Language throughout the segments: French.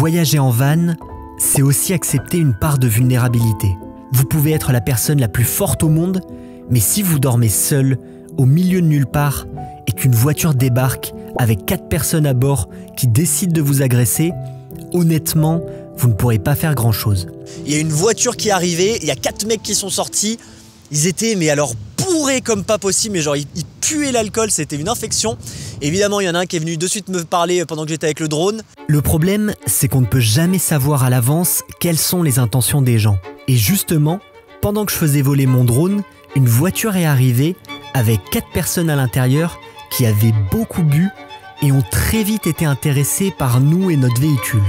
Voyager en van, c'est aussi accepter une part de vulnérabilité. Vous pouvez être la personne la plus forte au monde, mais si vous dormez seul, au milieu de nulle part, et qu'une voiture débarque avec 4 personnes à bord qui décident de vous agresser, honnêtement, vous ne pourrez pas faire grand-chose. Il y a une voiture qui est arrivée, il y a 4 mecs qui sont sortis. Ils étaient, mais alors bourrés comme pas possible, mais genre ils puaient l'alcool, c'était une infection. Évidemment, il y en a un qui est venu de suite me parler pendant que j'étais avec le drone. Le problème, c'est qu'on ne peut jamais savoir à l'avance quelles sont les intentions des gens. Et justement, pendant que je faisais voler mon drone, une voiture est arrivée avec 4 personnes à l'intérieur qui avaient beaucoup bu et ont très vite été intéressées par nous et notre véhicule.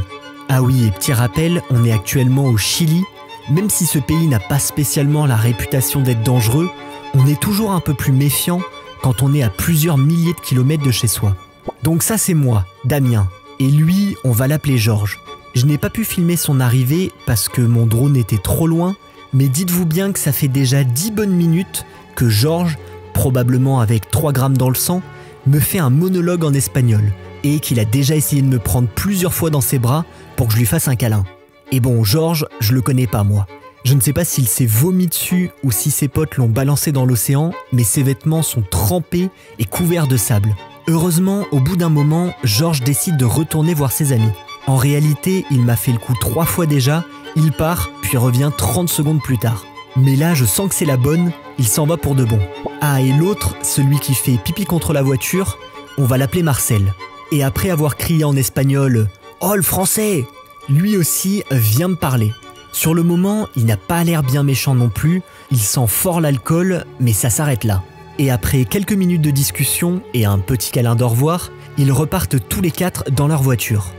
Ah oui, et petit rappel, on est actuellement au Chili. Même si ce pays n'a pas spécialement la réputation d'être dangereux, on est toujours un peu plus méfiant quand on est à plusieurs milliers de kilomètres de chez soi. Donc ça c'est moi, Damien, et lui on va l'appeler Georges. Je n'ai pas pu filmer son arrivée parce que mon drone était trop loin, mais dites-vous bien que ça fait déjà 10 bonnes minutes que Georges, probablement avec 3 grammes dans le sang, me fait un monologue en espagnol, et qu'il a déjà essayé de me prendre plusieurs fois dans ses bras pour que je lui fasse un câlin. Et bon, Georges, je le connais pas moi. Je ne sais pas s'il s'est vomi dessus ou si ses potes l'ont balancé dans l'océan, mais ses vêtements sont trempés et couverts de sable. Heureusement, au bout d'un moment, Georges décide de retourner voir ses amis. En réalité, il m'a fait le coup 3 fois déjà, il part, puis revient 30 secondes plus tard. Mais là, je sens que c'est la bonne, il s'en va pour de bon. Ah, et l'autre, celui qui fait pipi contre la voiture, on va l'appeler Marcel. Et après avoir crié en espagnol « Oh, le français !», lui aussi vient me parler. Sur le moment, il n'a pas l'air bien méchant non plus, il sent fort l'alcool, mais ça s'arrête là. Et après quelques minutes de discussion et un petit câlin d'au revoir, ils repartent tous les 4 dans leur voiture.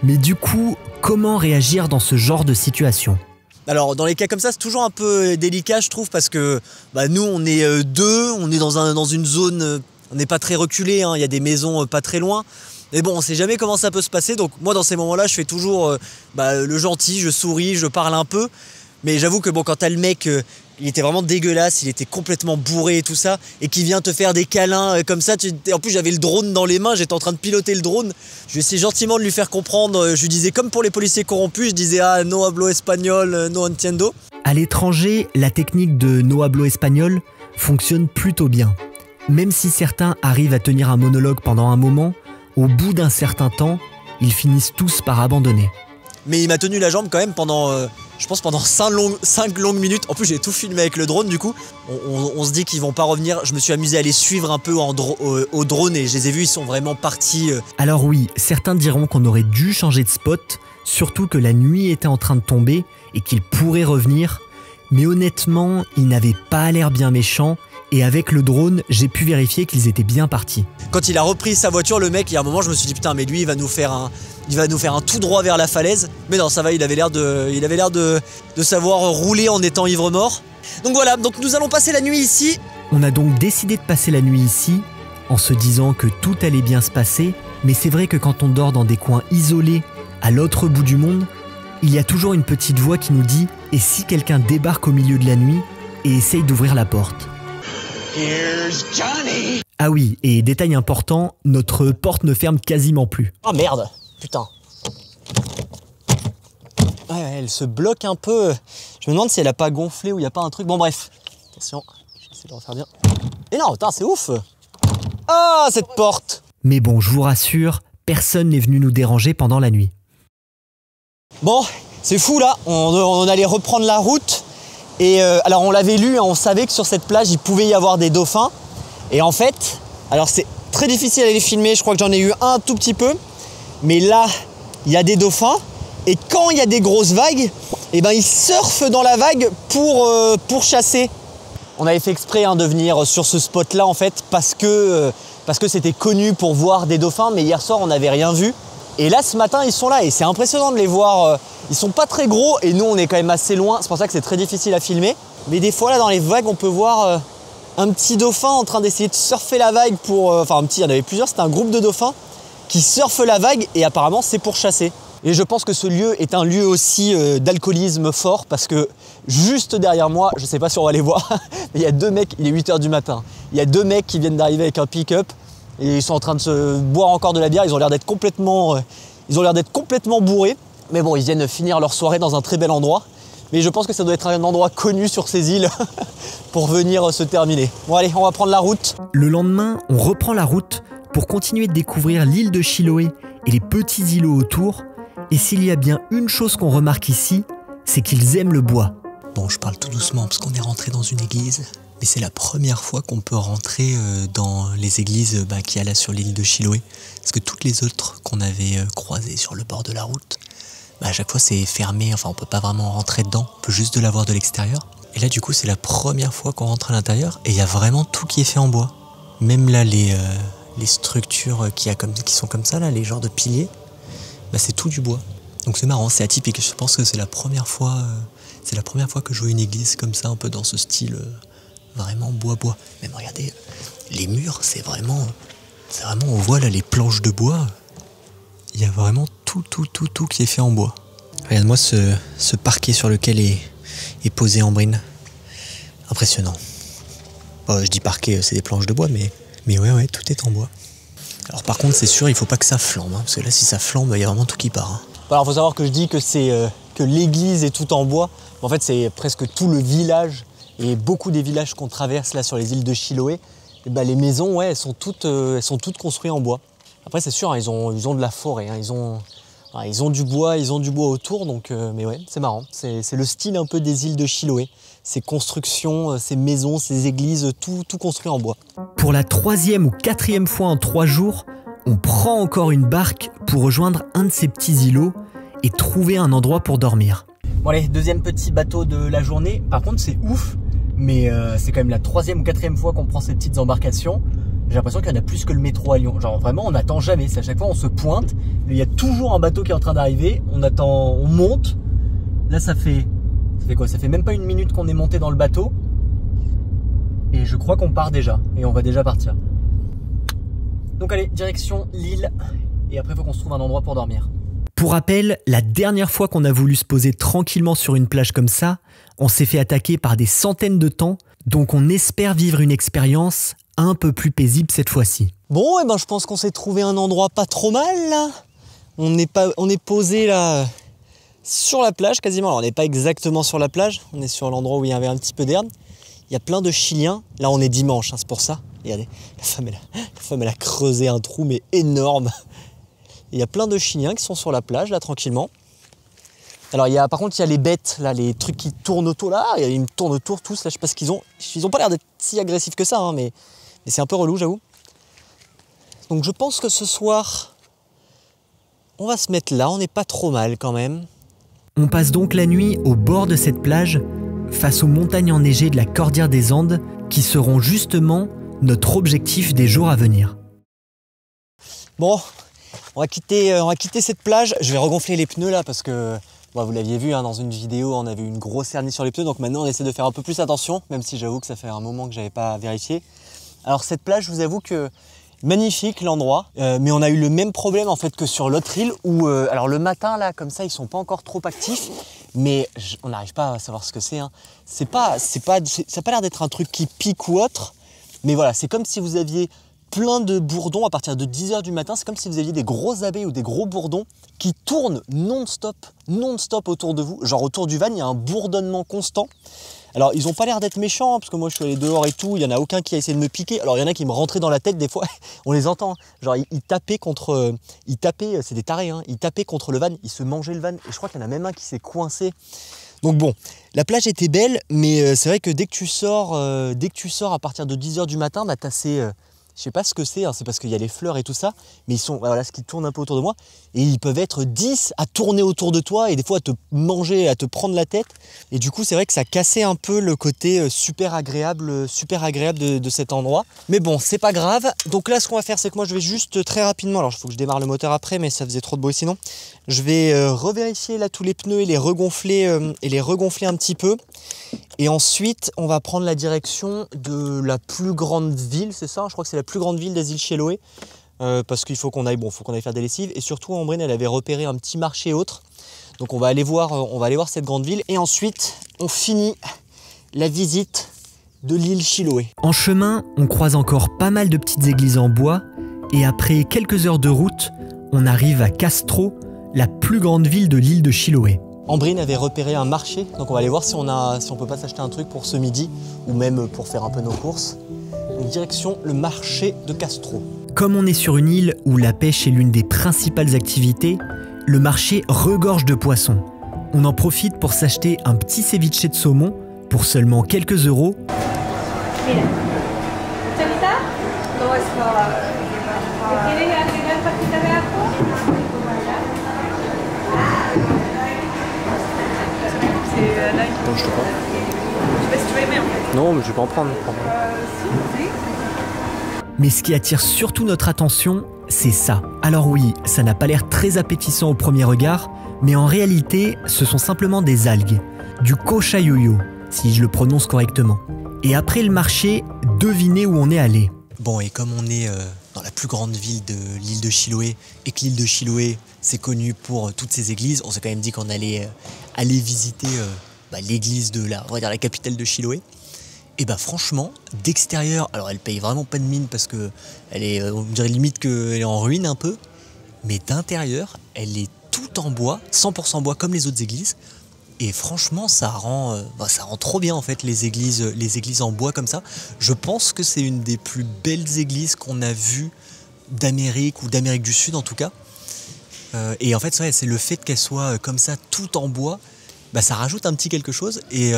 Mais du coup, comment réagir dans ce genre de situation ? Alors dans les cas comme ça, c'est toujours un peu délicat je trouve, parce que nous on est 2, on est dans une zone, on n'est pas très reculé, hein, il y a des maisons pas très loin. Mais bon, on sait jamais comment ça peut se passer, donc moi dans ces moments-là, je fais toujours le gentil, je souris, je parle un peu. Mais j'avoue que bon, quand t'as le mec, il était vraiment dégueulasse, il était complètement bourré et tout ça, et qui vient te faire des câlins comme ça, en plus j'avais le drone dans les mains, j'étais en train de piloter le drone, je vais essayer gentiment de lui faire comprendre, je lui disais comme pour les policiers corrompus, je disais « Ah, no hablo espagnol, no entiendo ». À l'étranger, la technique de no hablo espagnol fonctionne plutôt bien. Même si certains arrivent à tenir un monologue pendant un moment, au bout d'un certain temps, ils finissent tous par abandonner. Mais il m'a tenu la jambe quand même pendant, je pense pendant 5 longues minutes. En plus j'ai tout filmé avec le drone du coup. On se dit qu'ils vont pas revenir. Je me suis amusé à les suivre un peu au drone et je les ai vus, ils sont vraiment partis. Alors oui, certains diront qu'on aurait dû changer de spot, surtout que la nuit était en train de tomber et qu'ils pourraient revenir. Mais honnêtement, ils n'avaient pas l'air bien méchants. Et avec le drone, j'ai pu vérifier qu'ils étaient bien partis. Quand il a repris sa voiture, le mec, il y a un moment, je me suis dit putain, mais lui, il va nous faire un tout droit vers la falaise. Mais non, ça va, il avait l'air de savoir rouler en étant ivre-mort. Donc voilà, donc nous allons passer la nuit ici. On a donc décidé de passer la nuit ici, en se disant que tout allait bien se passer. Mais c'est vrai que quand on dort dans des coins isolés, à l'autre bout du monde, il y a toujours une petite voix qui nous dit « Et si quelqu'un débarque au milieu de la nuit et essaye d'ouvrir la porte ?» Here's Johnny. Ah oui, et détail important, notre porte ne ferme quasiment plus. Oh merde, putain. Ouais, elle se bloque un peu. Je me demande si elle a pas gonflé ou il y a pas un truc. Bon bref, attention, je vais essayer de refaire bien. Et non, putain, c'est ouf. Ah, cette porte. Mais bon, je vous rassure, personne n'est venu nous déranger pendant la nuit. Bon, c'est fou là, on allait reprendre la route. Et alors on l'avait lu, hein, on savait que sur cette plage il pouvait y avoir des dauphins. Et en fait, alors c'est très difficile à les filmer, je crois que j'en ai eu un tout petit peu. Mais là, il y a des dauphins. Et quand il y a des grosses vagues, eh ben, ils surfent dans la vague pour chasser. On avait fait exprès de venir sur ce spot là en fait parce que c'était connu pour voir des dauphins. Mais hier soir on n'avait rien vu. Et là ce matin ils sont là et c'est impressionnant de les voir. Ils sont pas très gros et nous on est quand même assez loin. C'est pour ça que c'est très difficile à filmer. Mais des fois là dans les vagues on peut voir un petit dauphin en train d'essayer de surfer la vague pour... Enfin un petit, il y en avait plusieurs, c'était un groupe de dauphins qui surfent la vague et apparemment c'est pour chasser. Et je pense que ce lieu est un lieu aussi d'alcoolisme fort parce que juste derrière moi, je sais pas si on va les voir, mais il y a 2 mecs, il est 8 h du matin. Il y a 2 mecs qui viennent d'arriver avec un pick-up et ils sont en train de se boire encore de la bière. Ils ont l'air d'être complètement bourrés. Mais bon, ils viennent finir leur soirée dans un très bel endroit. Mais je pense que ça doit être un endroit connu sur ces îles pour venir se terminer. Bon allez, on va prendre la route. Le lendemain, on reprend la route pour continuer de découvrir l'île de Chiloé et les petits îlots autour. Et s'il y a bien une chose qu'on remarque ici, c'est qu'ils aiment le bois. Bon, je parle tout doucement parce qu'on est rentré dans une église. Mais c'est la première fois qu'on peut rentrer dans les églises qu'il y a là sur l'île de Chiloé. Parce que toutes les autres qu'on avait croisées sur le bord de la route, à chaque fois c'est fermé, enfin on peut pas vraiment rentrer dedans, on peut juste de la voir de l'extérieur. Et là du coup c'est la première fois qu'on rentre à l'intérieur et il y a vraiment tout qui est fait en bois. Même là les structures qui sont comme ça, là, les genres de piliers, c'est tout du bois. Donc c'est marrant, c'est atypique. Je pense que c'est la première fois que je vois une église comme ça, un peu dans ce style vraiment bois-bois. Même regardez, les murs, c'est vraiment on voit là les planches de bois. Il y a vraiment tout qui est fait en bois. Regarde-moi ce parquet sur lequel est posé Ambrine. Impressionnant. Je dis parquet, c'est des planches de bois, mais ouais, tout est en bois. Alors par contre, c'est sûr, il faut pas que ça flambe, parce que là, si ça flambe, il y a vraiment tout qui part. Alors, faut savoir que je dis que que l'église est tout en bois. En fait, c'est presque tout le village et beaucoup des villages qu'on traverse là sur les îles de Chiloé. Et les maisons, ouais, elles sont toutes construites en bois. Après, c'est sûr, ils ont de la forêt, ils ont du bois autour, donc mais ouais, c'est marrant. C'est le style un peu des îles de Chiloé. Ces constructions, ces maisons, ces églises, tout construit en bois. Pour la 3e ou 4e fois en 3 jours, on prend encore une barque pour rejoindre un de ces petits îlots et trouver un endroit pour dormir. Bon allez, deuxième petit bateau de la journée. Par contre, c'est ouf, mais c'est quand même la 3e ou 4e fois qu'on prend ces petites embarcations. J'ai l'impression qu'il y en a plus que le métro à Lyon. Genre vraiment, on n'attend jamais. C'est à chaque fois, on se pointe. Il y a toujours un bateau qui est en train d'arriver. On attend, on monte. Là, ça fait quoi? Ça fait même pas une minute qu'on est monté dans le bateau. Et je crois qu'on part déjà. Et on va déjà partir. Donc allez, direction l'île. Et après, il faut qu'on se trouve un endroit pour dormir. Pour rappel, la dernière fois qu'on a voulu se poser tranquillement sur une plage comme ça, on s'est fait attaquer par des centaines de temps. Donc on espère vivre une expérience un peu plus paisible cette fois-ci. Bon, je pense qu'on s'est trouvé un endroit pas trop mal là. On est posé là sur la plage quasiment. Alors on n'est pas exactement sur la plage, on est sur l'endroit où il y avait un petit peu d'herbe. Il y a plein de Chiliens. Là on est dimanche, c'est pour ça. Regardez, la femme elle a creusé un trou mais énorme. Il y a plein de Chiliens qui sont sur la plage là tranquillement. Alors par contre il y a les bêtes là, les trucs qui tournent autour là. Ils me tournent autour tous là, je sais pas ce qu'ils ont. Ils ont pas l'air d'être si agressifs que ça, mais c'est un peu relou, j'avoue. Donc je pense que ce soir, on va se mettre là, on n'est pas trop mal quand même. On passe donc la nuit au bord de cette plage, face aux montagnes enneigées de la Cordillère des Andes, qui seront justement notre objectif des jours à venir. Bon, on va quitter cette plage. Je vais regonfler les pneus là parce que vous l'aviez vu dans une vidéo, on avait une grosse hernie sur les pneus. Donc maintenant on essaie de faire un peu plus attention, même si j'avoue que ça fait un moment que j'avais pas vérifié. Alors cette plage, je vous avoue que magnifique l'endroit, mais on a eu le même problème en fait que sur l'autre île où alors le matin là comme ça ils sont pas encore trop actifs, mais on n'arrive pas à savoir ce que c'est. Ça a pas l'air d'être un truc qui pique ou autre, mais voilà, c'est comme si vous aviez plein de bourdons à partir de 10 h du matin. C'est comme si vous aviez des grosses abeilles ou des gros bourdons qui tournent non-stop autour de vous. Genre autour du van, il y a un bourdonnement constant. Alors ils ont pas l'air d'être méchants, parce que moi je suis allé dehors et tout, il y en a aucun qui a essayé de me piquer. Alors il y en a qui me rentraient dans la tête des fois, on les entend. Genre ils tapaient, c'est des tarés, ils tapaient contre le van, ils se mangeaient le van. Et je crois qu'il y en a même un qui s'est coincé. Donc bon, la plage était belle, mais c'est vrai que dès que tu sors à partir de 10 h du matin, t'as je sais pas ce que c'est parce qu'il y a les fleurs et tout ça, mais ils sont, voilà, ce qui tourne un peu autour de moi, et ils peuvent être 10 à tourner autour de toi et des fois à te manger, à te prendre la tête, et du coup c'est vrai que ça cassait un peu le côté super agréable de cet endroit. Mais bon, c'est pas grave. Donc là ce qu'on va faire, c'est que moi je vais juste très rapidement, alors il faut que je démarre le moteur après, mais ça faisait trop de bruit sinon, je vais revérifier là tous les pneus et les regonfler un petit peu. Et ensuite, on va prendre la direction de la plus grande ville, c'est ça? Je crois que c'est la plus grande ville des îles Chiloé, parce qu'il faut qu'on aille faire des lessives. Et surtout, Ambrine, elle avait repéré un petit marché autre. Donc on va aller voir cette grande ville. Et ensuite, on finit la visite de l'île Chiloé. En chemin, on croise encore pas mal de petites églises en bois. Et après quelques heures de route, on arrive à Castro, la plus grande ville de l'île de Chiloé. Ambrine avait repéré un marché, donc on va aller voir si on peut pas s'acheter un truc pour ce midi, ou même pour faire un peu nos courses. Donc direction le marché de Castro. Comme on est sur une île où la pêche est l'une des principales activités, le marché regorge de poissons. On en profite pour s'acheter un petit ceviche de saumon pour seulement quelques euros. Mira, cholita, todo es ¿te quieres agregar patita de ajo? C'est là. Non, je te prends. Je sais pas si tu vas aimer en fait. Non, mais je vais pas en prendre. Si. Mais ce qui attire surtout notre attention, c'est ça. Alors oui, ça n'a pas l'air très appétissant au premier regard, mais en réalité, ce sont simplement des algues, du kochayoyo, si je le prononce correctement. Et après le marché, devinez où on est allé. Bon, et comme on est dans la plus grande ville de l'île de Chiloé, et que l'île de Chiloé, c'est connu pour toutes ses églises, on s'est quand même dit qu'on allait aller visiter l'église de la capitale de Chiloé. Et bah franchement, d'extérieur, alors elle paye vraiment pas de mine parce que elle est, on dirait limite qu'elle est en ruine un peu, mais d'intérieur, elle est toute en bois, 100% bois comme les autres églises. Et franchement, ça rend trop bien en fait les églises en bois comme ça. Je pense que c'est une des plus belles églises qu'on a vues d'Amérique ou d'Amérique du Sud en tout cas. Et en fait, c'est le fait qu'elle soit comme ça, tout en bois, ça rajoute un petit quelque chose et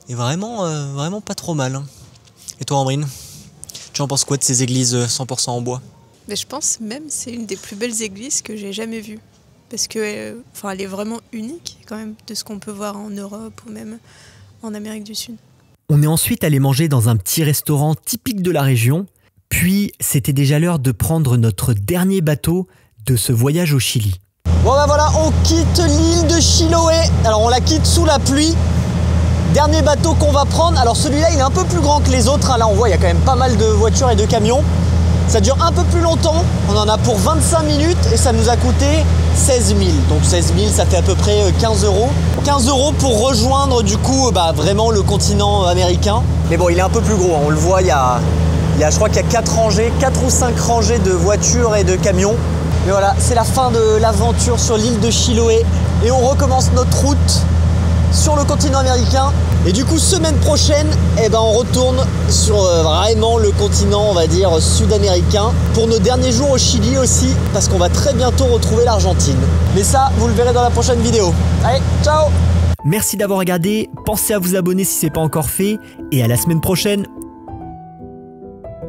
vraiment pas trop mal. Et toi, Ambrine, tu en penses quoi de ces églises 100% en bois? Mais je pense même que c'est une des plus belles églises que j'ai jamais vues. Parce que, elle est vraiment unique quand même de ce qu'on peut voir en Europe ou même en Amérique du Sud. On est ensuite allé manger dans un petit restaurant typique de la région, puis c'était déjà l'heure de prendre notre dernier bateau de ce voyage au Chili. Bon voilà, on quitte l'île de Chiloé. Alors on la quitte sous la pluie. Dernier bateau qu'on va prendre. Alors celui-là, il est un peu plus grand que les autres. Là, on voit, il y a quand même pas mal de voitures et de camions. Ça dure un peu plus longtemps. On en a pour 25 minutes et ça nous a coûté 16 000. Donc 16 000, ça fait à peu près 15 euros. 15 euros pour rejoindre du coup vraiment le continent américain. Mais bon, il est un peu plus gros. On le voit, je crois qu'il y a 4 ou 5 rangées de voitures et de camions. Mais voilà, c'est la fin de l'aventure sur l'île de Chiloé. Et on recommence notre route sur le continent américain. Et du coup, semaine prochaine, on retourne sur vraiment le continent, on va dire, sud-américain pour nos derniers jours au Chili aussi, parce qu'on va très bientôt retrouver l'Argentine. Mais ça, vous le verrez dans la prochaine vidéo. Allez, ciao! Merci d'avoir regardé, pensez à vous abonner si ce n'est pas encore fait, et à la semaine prochaine